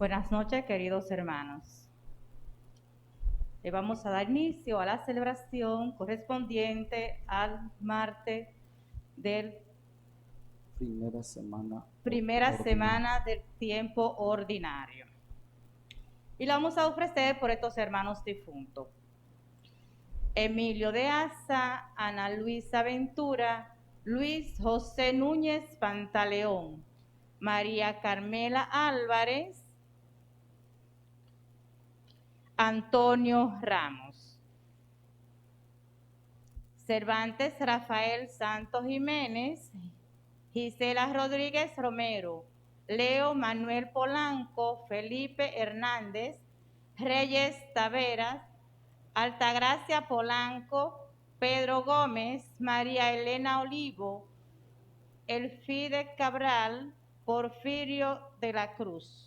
Buenas noches, queridos hermanos. Le vamos a dar inicio a la celebración correspondiente al martes del primera semana del tiempo ordinario. Y la vamos a ofrecer por estos hermanos difuntos: Emilio de Asa, Ana Luisa Ventura, Luis José Núñez Pantaleón, María Carmela Álvarez, Antonio Ramos, Cervantes Rafael Santos Jiménez, Gisela Rodríguez Romero, Leo Manuel Polanco, Felipe Hernández, Reyes Taveras, Altagracia Polanco, Pedro Gómez, María Elena Olivo, Elfide Cabral, Porfirio de la Cruz.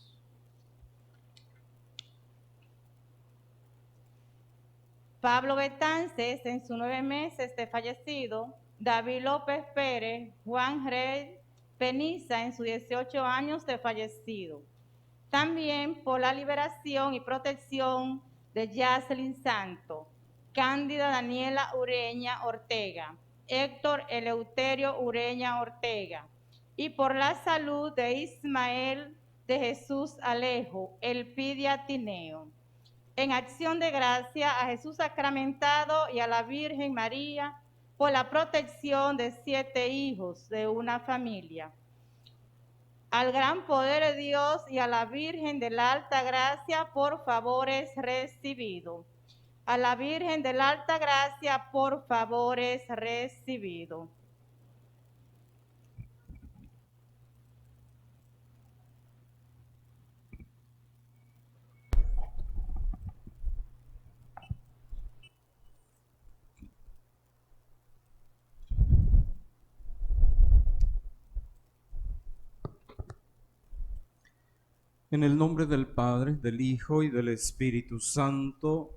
Pablo Betances, en sus 9 meses de fallecido; David López Pérez, Juan Rey Peniza, en sus 18 años de fallecido. También por la liberación y protección de Yacelin Santo, Cándida Daniela Ureña Ortega, Héctor Eleuterio Ureña Ortega, y por la salud de Ismael de Jesús Alejo, Elpidia Tineo. En acción de gracia a Jesús sacramentado y a la Virgen María por la protección de 7 hijos de una familia. Al gran poder de Dios y a la Virgen de la Alta Gracia por favores recibidos. A la Virgen de la Alta Gracia por favores recibidos. En el nombre del Padre, del Hijo y del Espíritu Santo,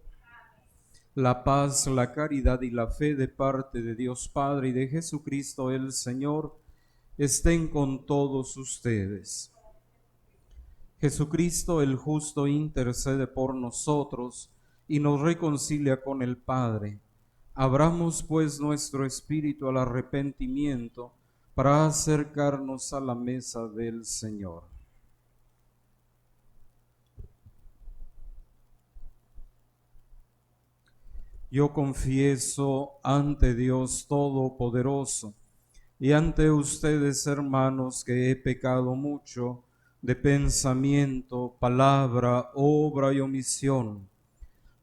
la paz, la caridad y la fe de parte de Dios Padre y de Jesucristo el Señor estén con todos ustedes. Jesucristo el justo intercede por nosotros y nos reconcilia con el Padre. Abramos pues nuestro espíritu al arrepentimiento para acercarnos a la mesa del Señor. Yo confieso ante Dios Todopoderoso y ante ustedes, hermanos, que he pecado mucho de pensamiento, palabra, obra y omisión,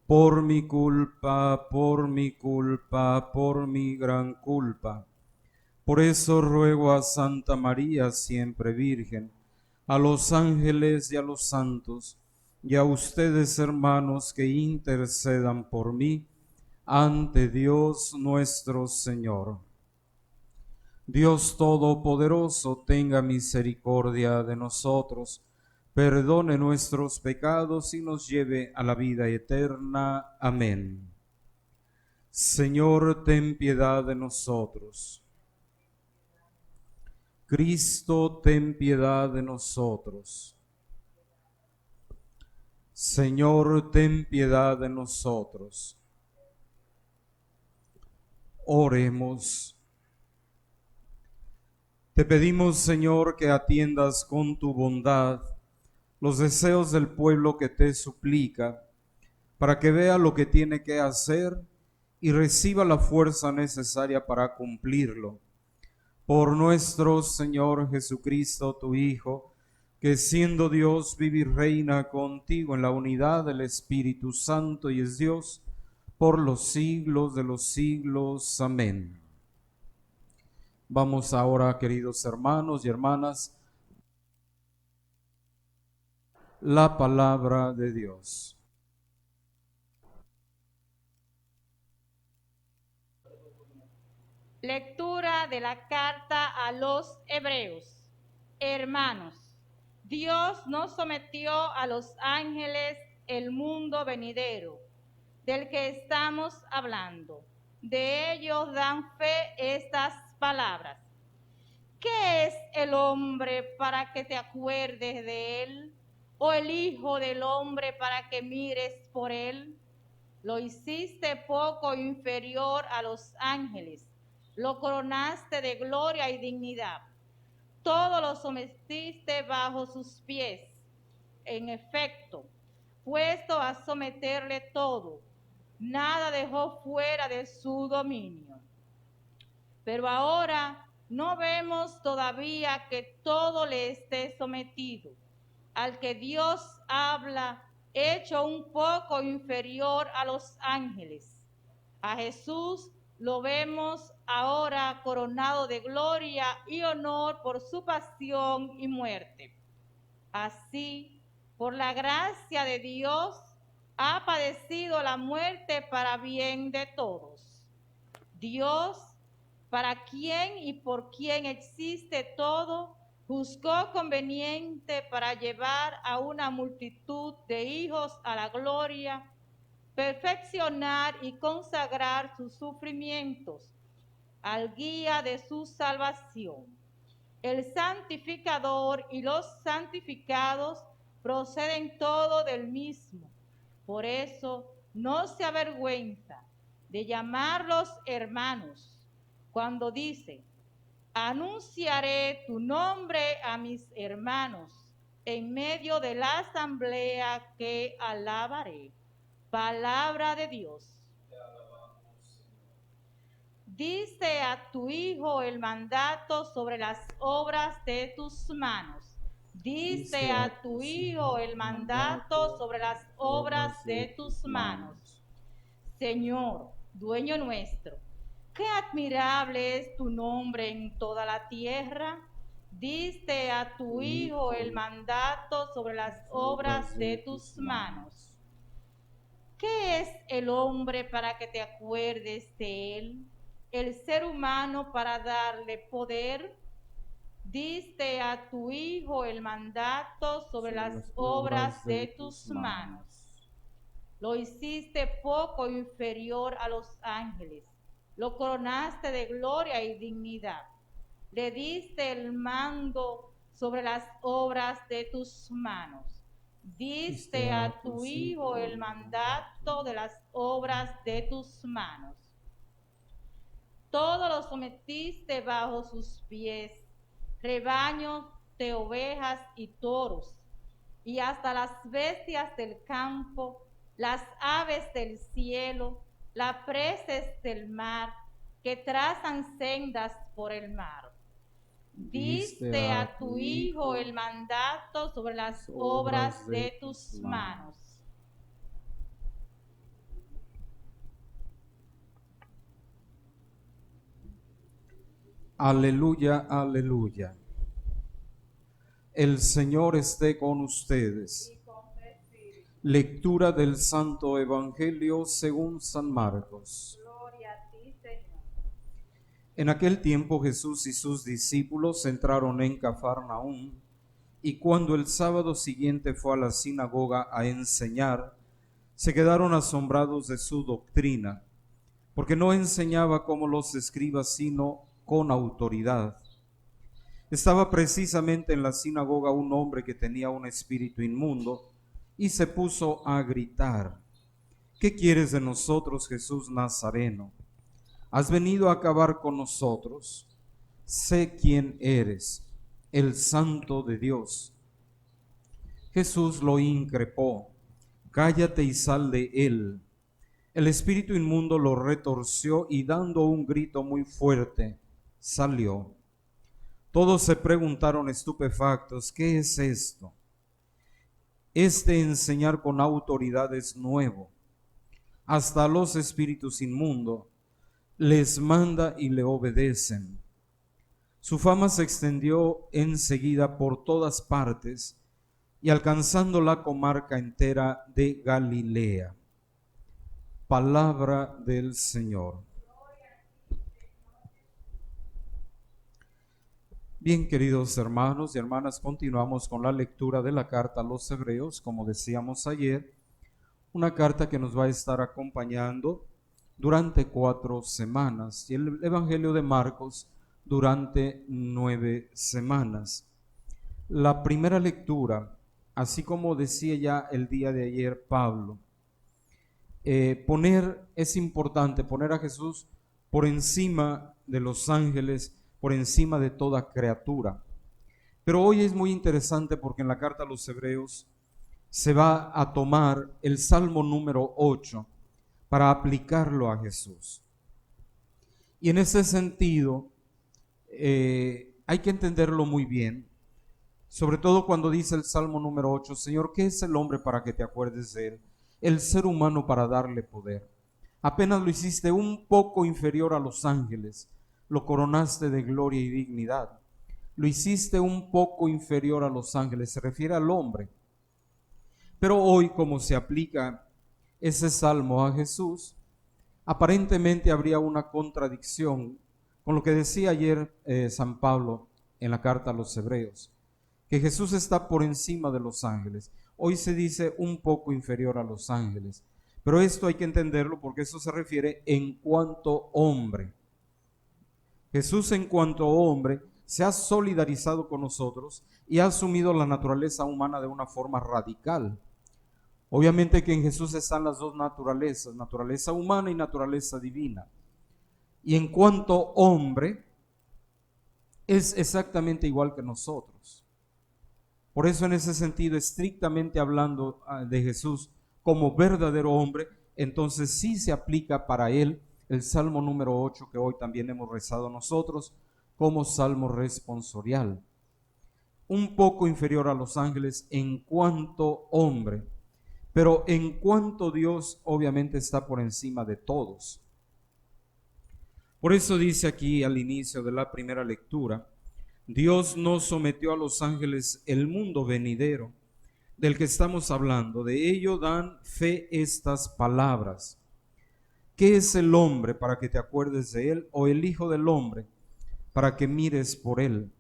por mi culpa, por mi culpa, por mi gran culpa. Por eso ruego a Santa María, siempre Virgen, a los ángeles y a los santos, y a ustedes, hermanos, que intercedan por mí ante Dios nuestro Señor. Dios Todopoderoso, tenga misericordia de nosotros, perdone nuestros pecados y nos lleve a la vida eterna. Amén. Señor, ten piedad de nosotros. Cristo, ten piedad de nosotros. Señor, ten piedad de nosotros. Oremos. Te pedimos, Señor, que atiendas con tu bondad los deseos del pueblo que te suplica, para que vea lo que tiene que hacer y reciba la fuerza necesaria para cumplirlo. Por nuestro Señor Jesucristo, tu Hijo, que siendo Dios vive y reina contigo en la unidad del Espíritu Santo y es Dios por los siglos de los siglos. Amén. Vamos ahora, queridos hermanos y hermanas, la palabra de Dios. Lectura de la carta a los Hebreos. Hermanos, Dios nos sometió a los ángeles el mundo venidero, del que estamos hablando. De ellos dan fe estas palabras. ¿Qué es el hombre para que te acuerdes de él? o el Hijo del Hombre para que mires por él? Lo hiciste poco inferior a los ángeles, lo coronaste de gloria y dignidad. Todo lo sometiste bajo sus pies. En efecto, puesto a someterle todo, nada dejó fuera de su dominio. Pero ahora no vemos todavía que todo le esté sometido. Al que Dios habla, hecho un poco inferior a los ángeles. A Jesús lo vemos ahora coronado de gloria y honor por su pasión y muerte. Así, por la gracia de Dios, ha padecido la muerte para bien de todos. Dios, para quien y por quien existe todo, juzgó conveniente para llevar a una multitud de hijos a la gloria, perfeccionar y consagrar sus sufrimientos al guía de su salvación. El santificador y los santificados proceden todo del mismo. Por eso no se avergüenza de llamarlos hermanos cuando dice: anunciaré tu nombre a mis hermanos, en medio de la asamblea que alabaré. Palabra de Dios. Diste a tu Hijo el mandato sobre las obras de tus manos. Diste a tu Hijo el mandato sobre las obras de tus manos. Señor, dueño nuestro, qué admirable es tu nombre en toda la tierra. Diste a tu Hijo el mandato sobre las obras de tus manos. ¿Qué es el hombre para que te acuerdes de él? El ser humano para darle poder. Diste a tu Hijo el mandato sobre las obras de tus manos. Lo hiciste poco inferior a los ángeles. Lo coronaste de gloria y dignidad. Le diste el mando sobre las obras de tus manos. Diste a tu Hijo el mandato de las obras de tus manos. Todo lo sometiste bajo sus pies, rebaños de ovejas y toros, y hasta las bestias del campo, las aves del cielo, las preces del mar, que trazan sendas por el mar. Diste a tu Hijo el mandato sobre las obras de tus manos. Aleluya, aleluya. El Señor esté con ustedes. Lectura del Santo Evangelio según San Marcos. Gloria a ti, Señor. En aquel tiempo Jesús y sus discípulos entraron en Cafarnaúm, y cuando el sábado siguiente fue a la sinagoga a enseñar, se quedaron asombrados de su doctrina, porque no enseñaba como los escribas, sino con autoridad. Estaba precisamente en la sinagoga un hombre que tenía un espíritu inmundo, y se puso a gritar: ¿qué quieres de nosotros, Jesús Nazareno? ¿Has venido a acabar con nosotros? Sé quién eres, el Santo de Dios. Jesús lo increpó: cállate y sal de él. El espíritu inmundo lo retorció y dando un grito muy fuerte, salió. Todos se preguntaron estupefactos: ¿qué es esto? Este enseñar con autoridad es nuevo. Hasta los espíritus inmundos les manda y le obedecen. Su fama se extendió enseguida por todas partes y alcanzando la comarca entera de Galilea. Palabra del Señor. Bien, queridos hermanos y hermanas, continuamos con la lectura de la carta a los Hebreos, como decíamos ayer, una carta que nos va a estar acompañando durante 4 semanas y el Evangelio de Marcos durante 9 semanas. La primera lectura así como decía ya el día de ayer Pablo, es importante poner a Jesús por encima de los ángeles, por encima de toda criatura. Pero hoy es muy interesante porque en la carta a los Hebreos se va a tomar el Salmo número 8 para aplicarlo a Jesús. Y en ese sentido, hay que entenderlo muy bien, sobre todo cuando dice el Salmo número 8, Señor, ¿qué es el hombre para que te acuerdes de él? El ser humano para darle poder. Apenas lo hiciste un poco inferior a los ángeles, lo coronaste de gloria y dignidad. Lo hiciste un poco inferior a los ángeles, se refiere al hombre. Pero hoy, como se aplica ese salmo a Jesús, aparentemente habría una contradicción con lo que decía ayer San Pablo en la carta a los Hebreos, que Jesús está por encima de los ángeles. Hoy se dice un poco inferior a los ángeles, pero esto hay que entenderlo porque eso se refiere en cuanto hombre. Jesús en cuanto hombre se ha solidarizado con nosotros y ha asumido la naturaleza humana de una forma radical. Obviamente que en Jesús están las dos naturalezas, naturaleza humana y naturaleza divina. Y en cuanto hombre, es exactamente igual que nosotros. Por eso en ese sentido, estrictamente hablando de Jesús como verdadero hombre, entonces sí se aplica para él el Salmo número 8 que hoy también hemos rezado nosotros como Salmo responsorial. Un poco inferior a los ángeles en cuanto hombre, pero en cuanto Dios obviamente está por encima de todos. Por eso dice aquí al inicio de la primera lectura, Dios no sometió a los ángeles el mundo venidero del que estamos hablando. De ello dan fe estas palabras. ¿Qué es el hombre para que te acuerdes de él? ¿O el hijo del hombre para que mires por él?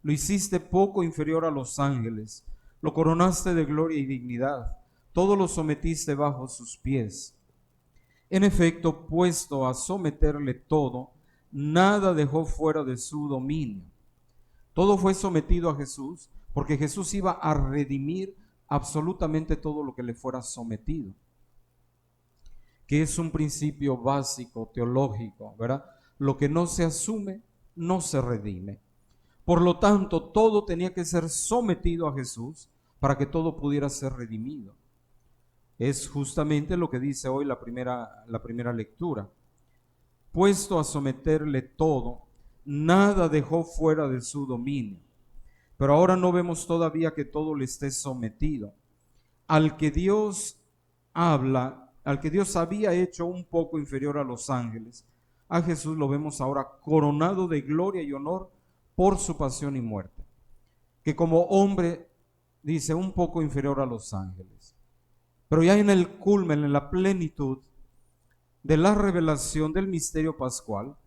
Lo hiciste poco inferior a los ángeles, lo coronaste de gloria y dignidad, todo lo sometiste bajo sus pies. En efecto, puesto a someterle todo, nada dejó fuera de su dominio. Todo fue sometido a Jesús, porque Jesús iba a redimir absolutamente todo lo que le fuera sometido, que es un principio básico, teológico, ¿verdad? Lo que no se asume, no se redime. Por lo tanto, todo tenía que ser sometido a Jesús para que todo pudiera ser redimido. Es justamente lo que dice hoy la primera lectura. Puesto a someterle todo, nada dejó fuera de su dominio. Pero ahora no vemos todavía que todo le esté sometido. Al que Dios habla, al que Dios había hecho un poco inferior a los ángeles, a Jesús lo vemos ahora coronado de gloria y honor por su pasión y muerte. Que como hombre, dice, un poco inferior a los ángeles. Pero ya en el culmen, en la plenitud de la revelación del misterio pascual,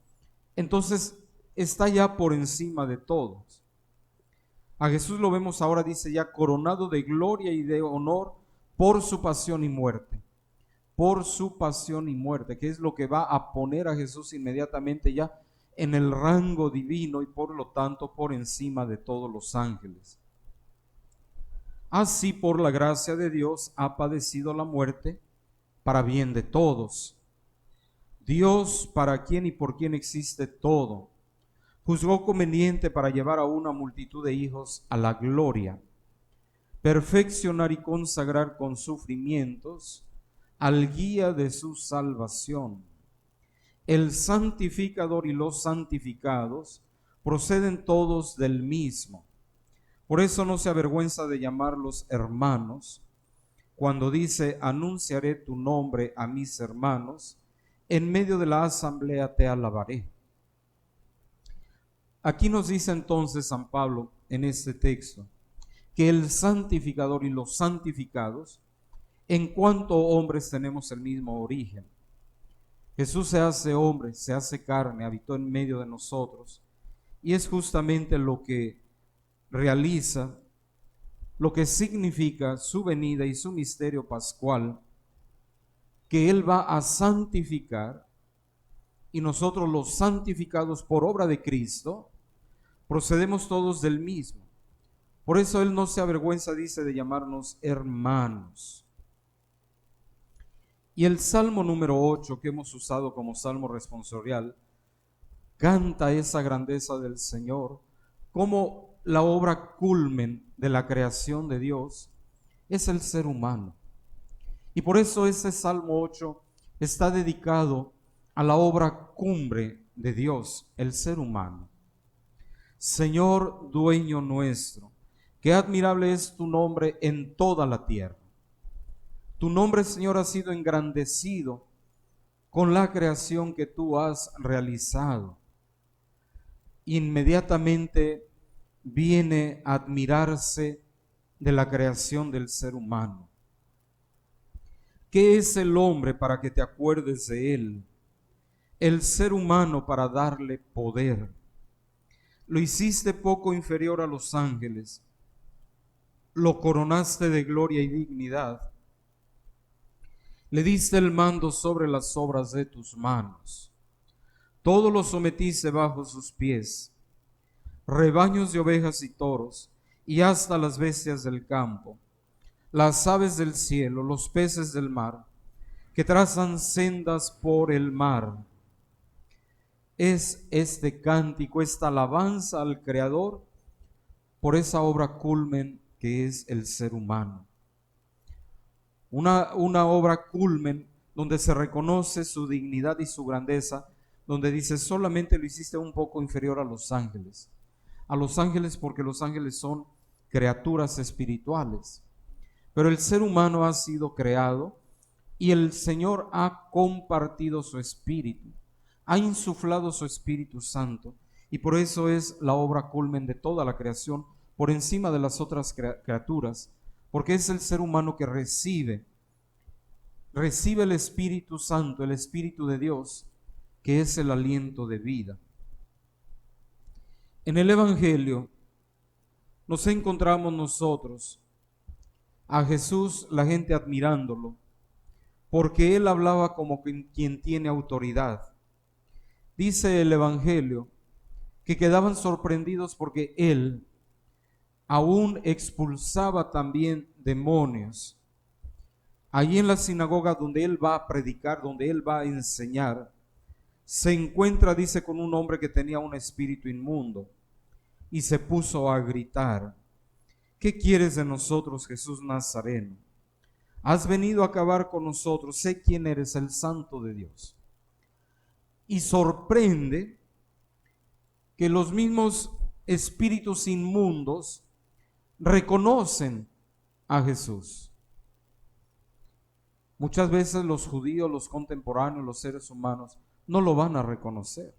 entonces está ya por encima de todos. A Jesús lo vemos ahora, dice ya, coronado de gloria y de honor por su pasión y muerte. Por su pasión y muerte, que es lo que va a poner a Jesús inmediatamente ya en el rango divino y por lo tanto por encima de todos los ángeles. Así por la gracia de Dios ha padecido la muerte para bien de todos. Dios, para quien y por quien existe todo, juzgó conveniente para llevar a una multitud de hijos a la gloria, perfeccionar y consagrar con sufrimientos al guía de su salvación. El santificador y los santificados proceden todos del mismo. Por eso no se avergüenza de llamarlos hermanos, cuando dice, anunciaré tu nombre a mis hermanos, en medio de la asamblea te alabaré. Aquí nos dice entonces San Pablo en este texto, que el santificador y los santificados, en cuanto hombres tenemos el mismo origen. Jesús se hace hombre, se hace carne, habitó en medio de nosotros, y es justamente lo que realiza, lo que significa su venida y su misterio pascual, que Él va a santificar, y nosotros los santificados por obra de Cristo, procedemos todos del mismo. Por eso Él no se avergüenza, dice, de llamarnos hermanos. Y el Salmo número 8, que hemos usado como Salmo responsorial, canta esa grandeza del Señor, como la obra culmen de la creación de Dios es el ser humano. Y por eso ese Salmo 8 está dedicado a la obra cumbre de Dios, el ser humano. Señor, dueño nuestro, qué admirable es tu nombre en toda la tierra. Tu nombre, Señor, ha sido engrandecido con la creación que tú has realizado. Inmediatamente viene a admirarse de la creación del ser humano. ¿Qué es el hombre para que te acuerdes de él? El ser humano para darle poder. Lo hiciste poco inferior a los ángeles. Lo coronaste de gloria y dignidad. Le diste el mando sobre las obras de tus manos. Todo lo sometiste bajo sus pies. Rebaños de ovejas y toros, y hasta las bestias del campo, las aves del cielo, los peces del mar, que trazan sendas por el mar. Es este cántico, esta alabanza al Creador por esa obra culmen que es el ser humano. Una obra culmen donde se reconoce su dignidad y su grandeza, donde dice solamente lo hiciste un poco inferior a los ángeles. A los ángeles porque los ángeles son criaturas espirituales. Pero el ser humano ha sido creado y el Señor ha compartido su espíritu, ha insuflado su Espíritu Santo, y por eso es la obra culmen de toda la creación, por encima de las otras criaturas, porque es el ser humano que recibe el Espíritu Santo, el Espíritu de Dios, que es el aliento de vida. En el Evangelio nos encontramos nosotros a Jesús, la gente admirándolo, porque Él hablaba como quien tiene autoridad. Dice el Evangelio que quedaban sorprendidos porque Él aún expulsaba también demonios. Allí en la sinagoga donde Él va a predicar, donde Él va a enseñar, se encuentra, dice, con un hombre que tenía un espíritu inmundo y se puso a gritar: ¿qué quieres de nosotros, Jesús Nazareno? Has venido a acabar con nosotros, sé quién eres, el Santo de Dios. Y sorprende que los mismos espíritus inmundos reconocen a Jesús. Muchas veces los judíos, los contemporáneos, los seres humanos no lo van a reconocer.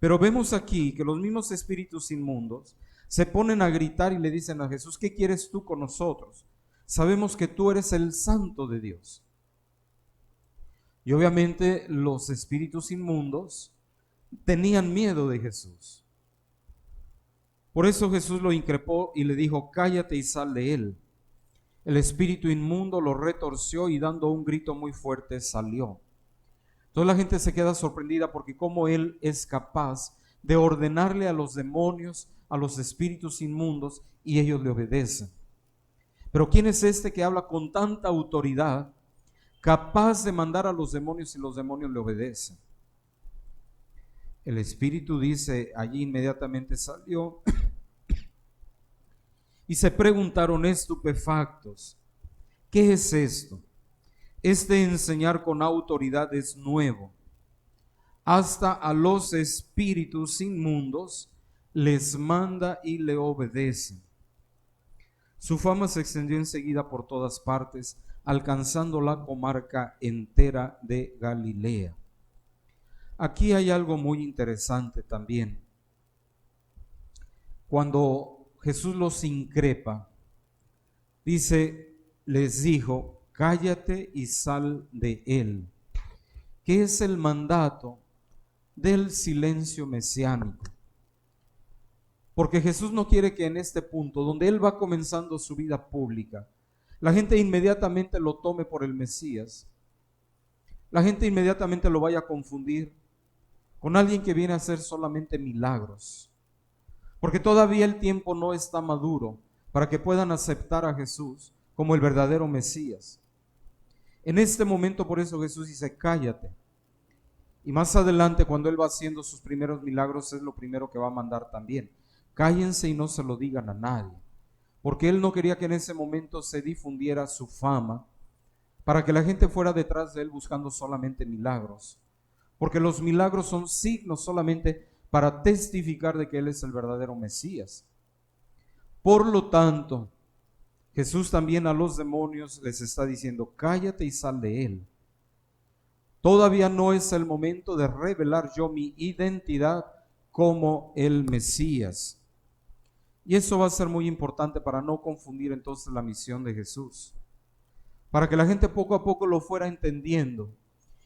Pero vemos aquí que los mismos espíritus inmundos se ponen a gritar y le dicen a Jesús: ¿qué quieres tú con nosotros? Sabemos que tú eres el Santo de Dios. Y obviamente los espíritus inmundos tenían miedo de Jesús. Por eso Jesús lo increpó y le dijo: cállate y sal de él. El espíritu inmundo lo retorció y dando un grito muy fuerte salió. Entonces la gente se queda sorprendida porque cómo él es capaz de ordenarle a los demonios, a los espíritus inmundos, y ellos le obedecen. Pero ¿quién es este que habla con tanta autoridad, capaz de mandar a los demonios y los demonios le obedecen? El espíritu, dice, allí inmediatamente salió y se preguntaron estupefactos: ¿qué es esto? Este enseñar con autoridad es nuevo. Hasta a los espíritus inmundos les manda y le obedecen. Su fama se extendió enseguida por todas partes, alcanzando la comarca entera de Galilea. Aquí hay algo muy interesante también. Cuando Jesús los increpa, dice, les dijo: cállate y sal de él, que es el mandato del silencio mesiánico. Porque Jesús no quiere que en este punto, donde Él va comenzando su vida pública, la gente inmediatamente lo tome por el Mesías. La gente inmediatamente lo vaya a confundir con alguien que viene a hacer solamente milagros. porque todavía el tiempo no está maduro para que puedan aceptar a Jesús como el verdadero Mesías. En este momento, por eso Jesús dice, cállate. Y más adelante, cuando Él va haciendo sus primeros milagros, es lo primero que va a mandar también. Cállense y no se lo digan a nadie, porque Él no quería que en ese momento se difundiera su fama, para que la gente fuera detrás de Él buscando solamente milagros, porque los milagros son signos solamente para testificar de que Él es el verdadero Mesías. Por lo tanto, Jesús también a los demonios les está diciendo, cállate y sal de él. Todavía no es el momento de revelar yo mi identidad como el Mesías. Y eso va a ser muy importante para no confundir entonces la misión de Jesús, para que la gente poco a poco lo fuera entendiendo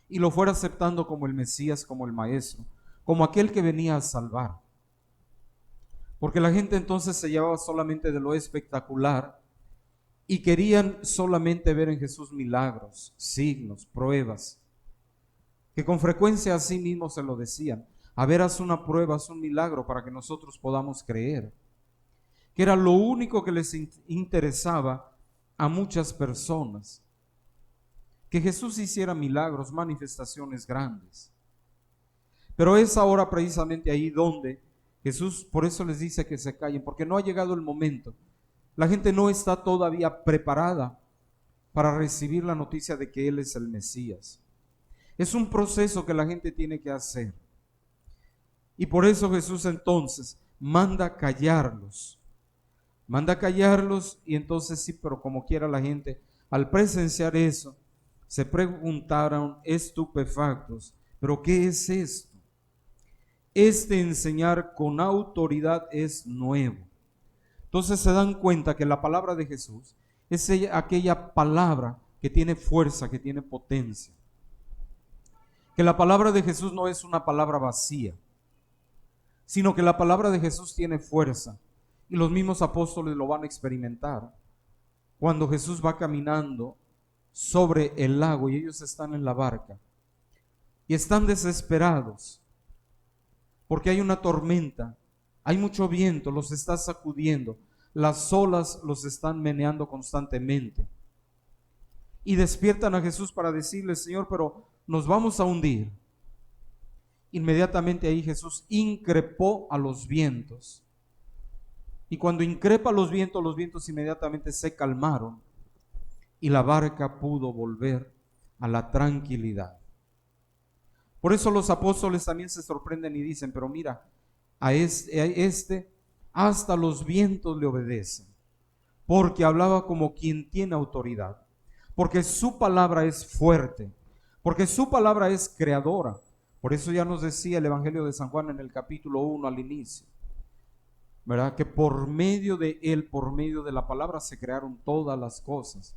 y lo fuera aceptando como el Mesías, como el Maestro, como aquel que venía a salvar. Porque la gente entonces se llevaba solamente de lo espectacular y querían solamente ver en Jesús milagros, signos, pruebas, que con frecuencia a sí mismos se lo decían. A ver, haz una prueba, haz un milagro para que nosotros podamos creer. Que era lo único que les interesaba a muchas personas. Que Jesús hiciera milagros, manifestaciones grandes. Pero es ahora precisamente ahí donde Jesús, por eso les dice que se callen, porque no ha llegado el momento. La gente no está todavía preparada para recibir la noticia de que Él es el Mesías. Es un proceso que la gente tiene que hacer. Y por eso Jesús entonces manda callarlos. Manda callarlos y entonces sí, pero como quiera la gente, al presenciar eso, se preguntaron estupefactos, ¿pero qué es esto? Este enseñar con autoridad es nuevo. Entonces se dan cuenta que la palabra de Jesús es aquella palabra que tiene fuerza, que tiene potencia. Que la palabra de Jesús no es una palabra vacía, sino que la palabra de Jesús tiene fuerza. Y los mismos apóstoles lo van a experimentar cuando Jesús va caminando sobre el lago y ellos están en la barca y están desesperados porque hay una tormenta, hay mucho viento, los está sacudiendo, las olas los están meneando constantemente y despiertan a Jesús para decirle, Señor, pero nos vamos a hundir. Inmediatamente ahí Jesús increpó a los vientos. Y cuando increpa los vientos inmediatamente se calmaron y la barca pudo volver a la tranquilidad. Por eso los apóstoles también se sorprenden y dicen, pero mira, a este hasta los vientos le obedecen, porque hablaba como quien tiene autoridad, porque su palabra es fuerte, porque su palabra es creadora. Por eso ya nos decía el Evangelio de San Juan en el capítulo 1 al inicio, ¿verdad? Que por medio de Él, por medio de la palabra se crearon todas las cosas.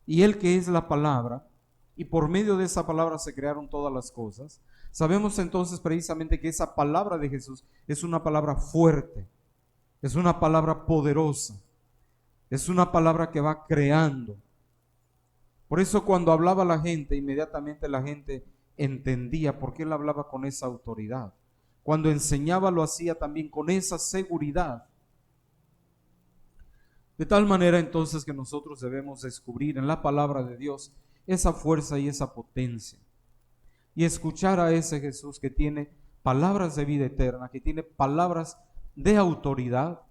Y Él que es la palabra, y por medio de esa palabra se crearon todas las cosas. Sabemos entonces precisamente que esa palabra de Jesús es una palabra fuerte, es una palabra poderosa, es una palabra que va creando. Por eso cuando hablaba la gente, inmediatamente la gente entendía por qué Él hablaba con esa autoridad. Cuando enseñaba lo hacía también con esa seguridad. De tal manera entonces que nosotros debemos descubrir en la palabra de Dios esa fuerza y esa potencia. Y escuchar a ese Jesús que tiene palabras de vida eterna, que tiene palabras de autoridad,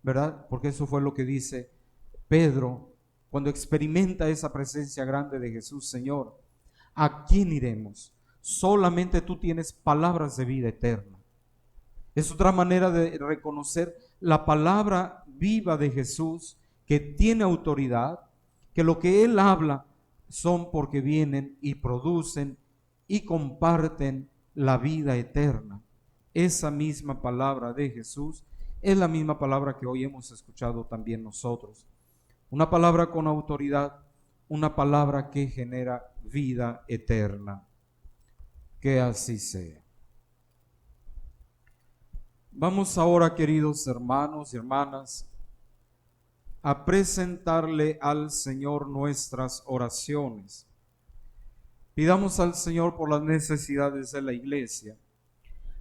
¿verdad? Porque eso fue lo que dice Pedro cuando experimenta esa presencia grande de Jesús. Señor, ¿a quién iremos? Solamente tú tienes palabras de vida eterna. Es otra manera de reconocer la palabra viva de Jesús, que tiene autoridad, que lo que Él habla son porque vienen y producen y comparten la vida eterna. Esa misma palabra de Jesús es la misma palabra que hoy hemos escuchado también nosotros. Una palabra con autoridad, una palabra que genera vida eterna. Que así sea. Vamos ahora, queridos hermanos y hermanas, a presentarle al Señor nuestras oraciones. Pidamos al Señor por las necesidades de la iglesia,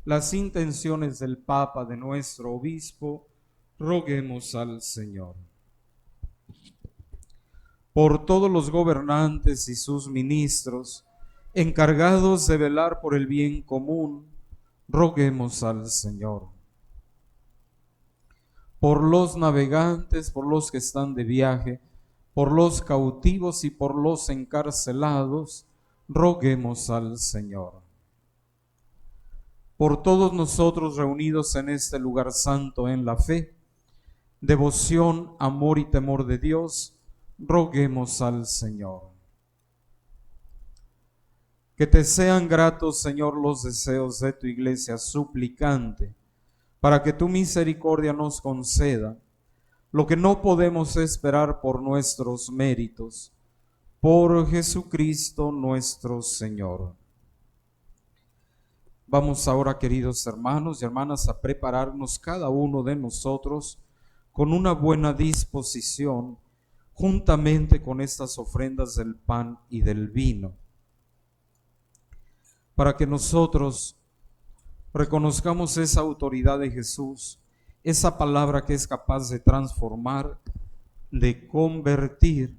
las intenciones del Papa, de nuestro obispo, roguemos al Señor. Por todos los gobernantes y sus ministros, encargados de velar por el bien común, roguemos al Señor. Por los navegantes, por los que están de viaje, por los cautivos y por los encarcelados, roguemos al Señor. Por todos nosotros reunidos en este lugar santo en la fe, devoción, amor y temor de Dios, roguemos al Señor. Que te sean gratos, Señor, los deseos de tu iglesia suplicante, para que tu misericordia nos conceda lo que no podemos esperar por nuestros méritos, por Jesucristo nuestro Señor. Vamos ahora, queridos hermanos y hermanas, a prepararnos cada uno de nosotros con una buena disposición, juntamente con estas ofrendas del pan y del vino, para que nosotros reconozcamos esa autoridad de Jesús, esa palabra que es capaz de transformar, de convertir,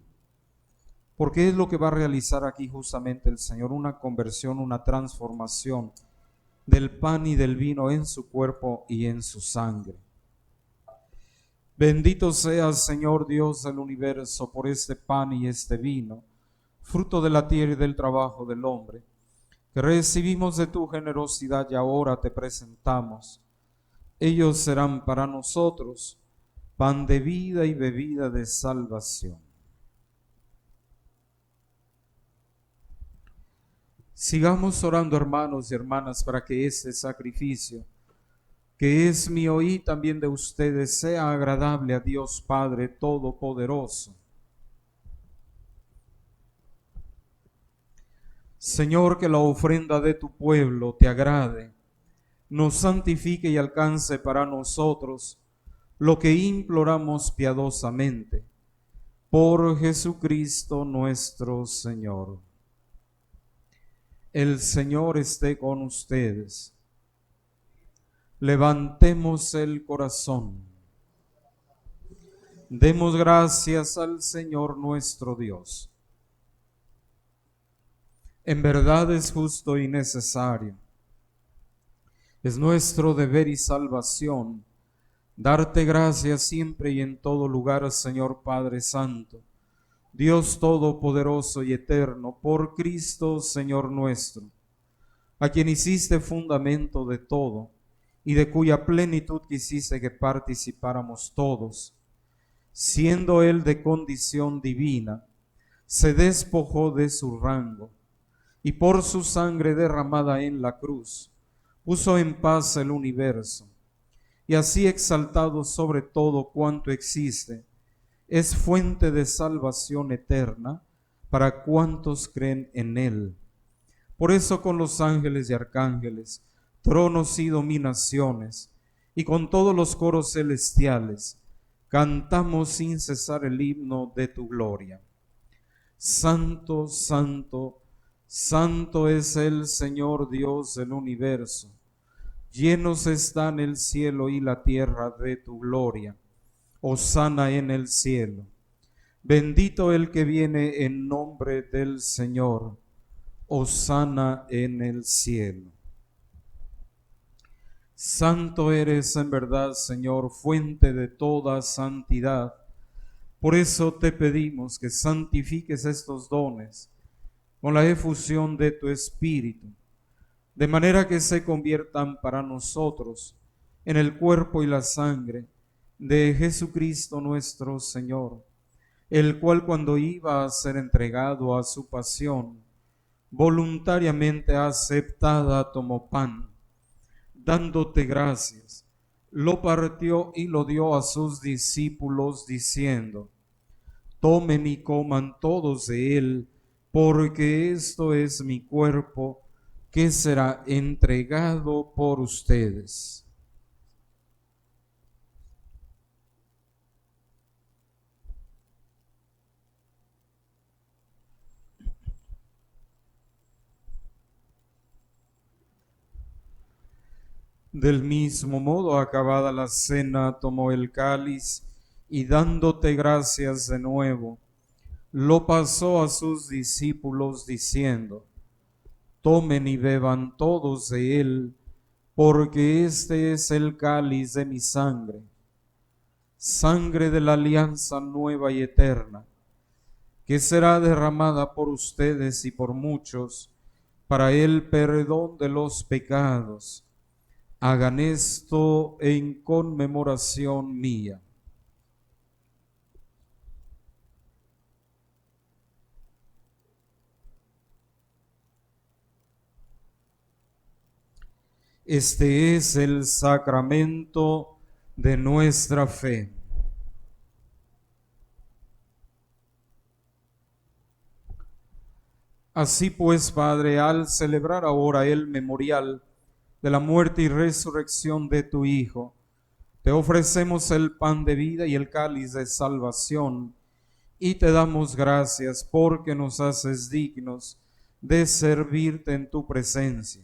porque es lo que va a realizar aquí justamente el Señor, una conversión, una transformación del pan y del vino en su cuerpo y en su sangre. Bendito seas, Señor Dios del universo, por este pan y este vino, fruto de la tierra y del trabajo del hombre, que recibimos de tu generosidad y ahora te presentamos. Ellos serán para nosotros pan de vida y bebida de salvación. Sigamos orando, hermanos y hermanas, para que este sacrificio, que es mío y también de ustedes, sea agradable a Dios Padre Todopoderoso. Señor, que la ofrenda de tu pueblo te agrade, nos santifique y alcance para nosotros lo que imploramos piadosamente. Por Jesucristo nuestro Señor. El Señor esté con ustedes. Levantemos el corazón. Demos gracias al Señor nuestro Dios. En verdad es justo y necesario. Es nuestro deber y salvación darte gracias siempre y en todo lugar, Señor Padre Santo, Dios Todopoderoso y Eterno, por Cristo, Señor nuestro, a quien hiciste fundamento de todo y de cuya plenitud quisiste que participáramos todos. Siendo Él de condición divina, se despojó de su rango y por su sangre derramada en la cruz, puso en paz el universo, y así exaltado sobre todo cuanto existe, es fuente de salvación eterna para cuantos creen en Él. Por eso con los ángeles y arcángeles, tronos y dominaciones, y con todos los coros celestiales, cantamos sin cesar el himno de tu gloria. Santo, santo, santo es el Señor Dios del universo. Llenos están el cielo y la tierra de tu gloria. Hosana en el cielo. Bendito el que viene en nombre del Señor. Hosana en el cielo. Santo eres en verdad, Señor, fuente de toda santidad. Por eso te pedimos que santifiques estos dones con la efusión de tu Espíritu, de manera que se conviertan para nosotros en el cuerpo y la sangre de Jesucristo nuestro Señor, el cual cuando iba a ser entregado a su pasión, voluntariamente aceptada tomó pan, dándote gracias, lo partió y lo dio a sus discípulos diciendo: tomen y coman todos de él, porque esto es mi cuerpo que será entregado por ustedes. Del mismo modo, acabada la cena, tomó el cáliz y dándote gracias de nuevo, lo pasó a sus discípulos diciendo: Tomen y beban todos de él, porque este es el cáliz de mi sangre, sangre de la alianza nueva y eterna, que será derramada por ustedes y por muchos para el perdón de los pecados. Hagan esto en conmemoración mía. Este es el sacramento de nuestra fe. Así pues, Padre, al celebrar ahora el memorial de la muerte y resurrección de tu Hijo, te ofrecemos el pan de vida y el cáliz de salvación, y te damos gracias porque nos haces dignos de servirte en tu presencia.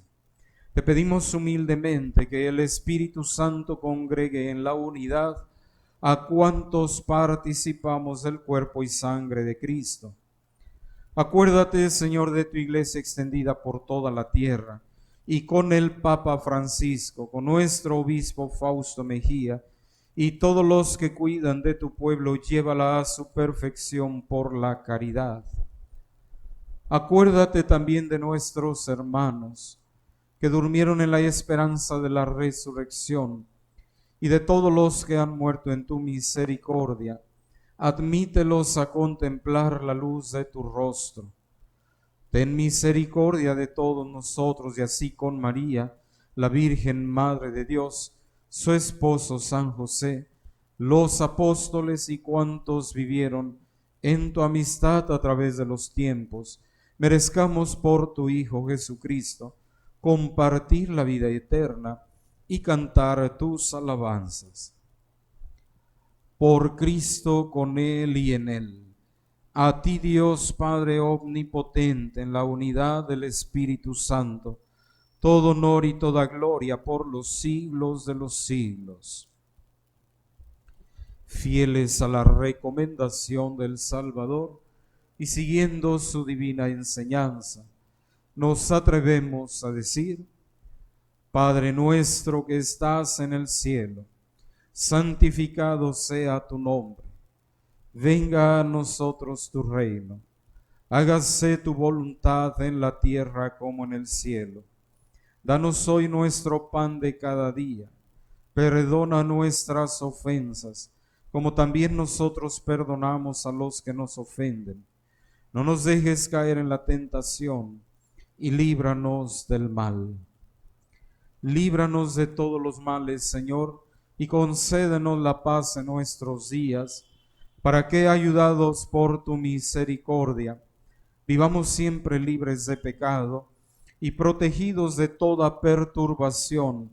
Te pedimos humildemente que el Espíritu Santo congregue en la unidad a cuantos participamos del cuerpo y sangre de Cristo. Acuérdate, Señor, de tu iglesia extendida por toda la tierra, y con el Papa Francisco, con nuestro obispo Fausto Mejía, y todos los que cuidan de tu pueblo, llévala a su perfección por la caridad. Acuérdate también de nuestros hermanos que durmieron en la esperanza de la resurrección, y de todos los que han muerto en tu misericordia. Admítelos a contemplar la luz de tu rostro. Ten misericordia de todos nosotros, y así con María, la Virgen Madre de Dios, su esposo San José, los apóstoles y cuantos vivieron en tu amistad a través de los tiempos, merezcamos por tu Hijo Jesucristo compartir la vida eterna y cantar tus alabanzas. Por Cristo, con Él y en Él. A ti, Dios Padre omnipotente, en la unidad del Espíritu Santo, todo honor y toda gloria por los siglos de los siglos. Fieles a la recomendación del Salvador y siguiendo su divina enseñanza, nos atrevemos a decir: Padre nuestro que estás en el cielo, santificado sea tu nombre. Venga a nosotros tu reino. Hágase tu voluntad en la tierra como en el cielo. Danos hoy nuestro pan de cada día. Perdona nuestras ofensas, como también nosotros perdonamos a los que nos ofenden. No nos dejes caer en la tentación y líbranos del mal. Líbranos de todos los males, Señor, y concédenos la paz en nuestros días, para que, ayudados por tu misericordia, vivamos siempre libres de pecado y protegidos de toda perturbación,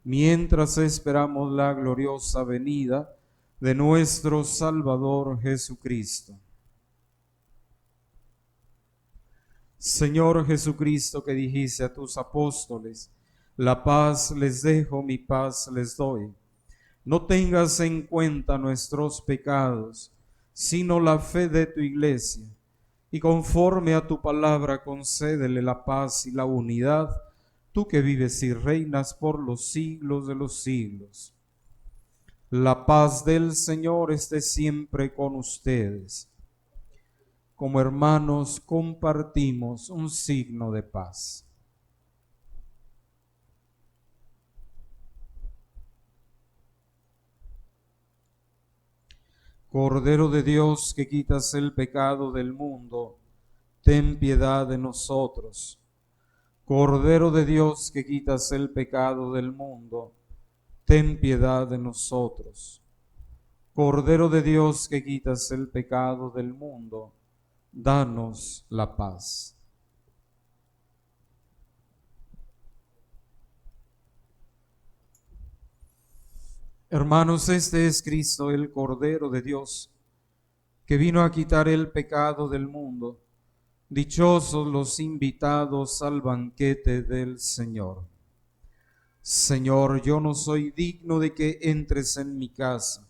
mientras esperamos la gloriosa venida de nuestro Salvador Jesucristo. Señor Jesucristo, que dijiste a tus apóstoles: la paz les dejo, mi paz les doy. No tengas en cuenta nuestros pecados, sino la fe de tu iglesia, y conforme a tu palabra concédele la paz y la unidad, tú que vives y reinas por los siglos de los siglos. La paz del Señor esté siempre con ustedes. Como hermanos compartimos un signo de paz. Cordero de Dios, que quitas el pecado del mundo, ten piedad de nosotros. Cordero de Dios, que quitas el pecado del mundo, ten piedad de nosotros. Cordero de Dios, que quitas el pecado del mundo, danos la paz. Hermanos, este es Cristo, el Cordero de Dios, que vino a quitar el pecado del mundo. Dichosos los invitados al banquete del Señor. Señor, yo no soy digno de que entres en mi casa,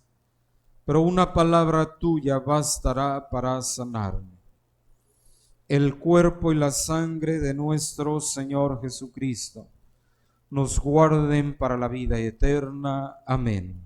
pero una palabra tuya bastará para sanarme. El cuerpo y la sangre de nuestro Señor Jesucristo nos guarden para la vida eterna. Amén.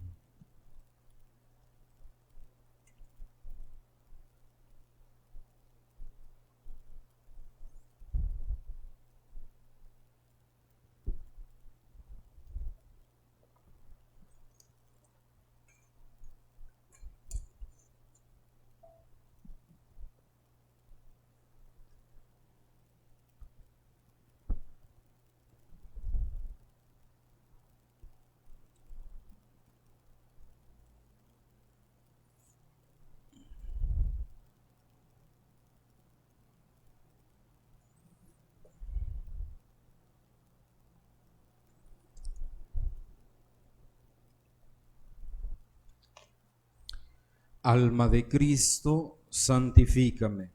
Alma de Cristo, santifícame.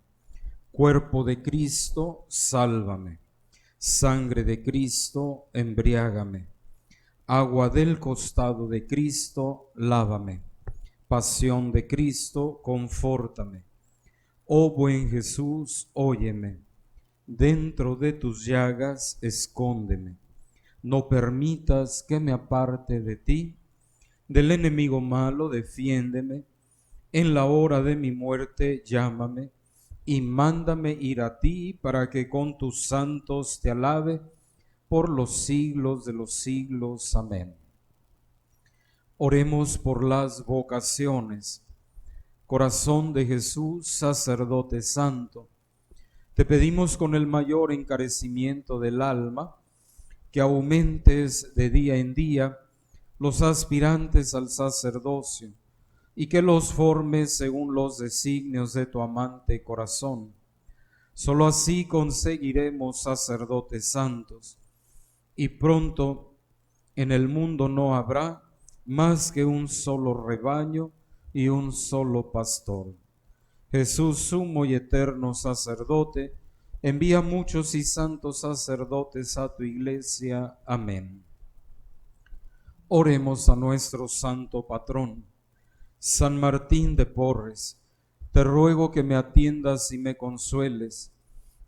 Cuerpo de Cristo, sálvame. Sangre de Cristo, embriágame. Agua del costado de Cristo, lávame. Pasión de Cristo, confórtame. Oh buen Jesús, óyeme. Dentro de tus llagas, escóndeme. No permitas que me aparte de ti. Del enemigo malo, defiéndeme. En la hora de mi muerte, llámame y mándame ir a ti para que con tus santos te alabe por los siglos de los siglos. Amén. Oremos por las vocaciones. Corazón de Jesús, sacerdote santo, te pedimos con el mayor encarecimiento del alma que aumentes de día en día los aspirantes al sacerdocio y que los formes según los designios de tu amante corazón. Solo así conseguiremos sacerdotes santos, y pronto en el mundo no habrá más que un solo rebaño y un solo pastor. Jesús, sumo y eterno sacerdote, envía muchos y santos sacerdotes a tu iglesia. Amén. Oremos a nuestro santo patrón, San Martín de Porres. Te ruego que me atiendas y me consueles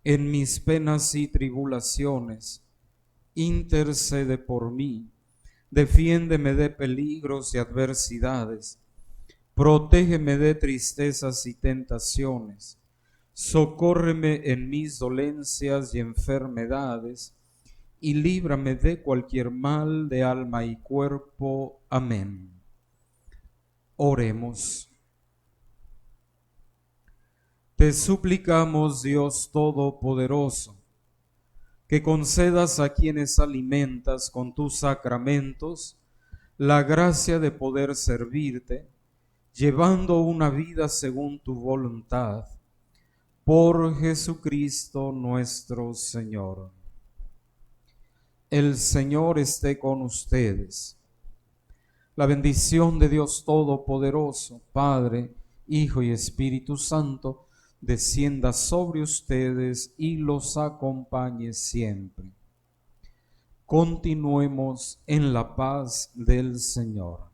en mis penas y tribulaciones. Intercede por mí, defiéndeme de peligros y adversidades, protégeme de tristezas y tentaciones, socórreme en mis dolencias y enfermedades, y líbrame de cualquier mal de alma y cuerpo. Amén. Oremos. Te suplicamos, Dios Todopoderoso, que concedas a quienes alimentas con tus sacramentos la gracia de poder servirte, llevando una vida según tu voluntad. Por Jesucristo nuestro Señor. El Señor esté con ustedes. La bendición de Dios Todopoderoso, Padre, Hijo y Espíritu Santo, descienda sobre ustedes y los acompañe siempre. Continuemos en la paz del Señor.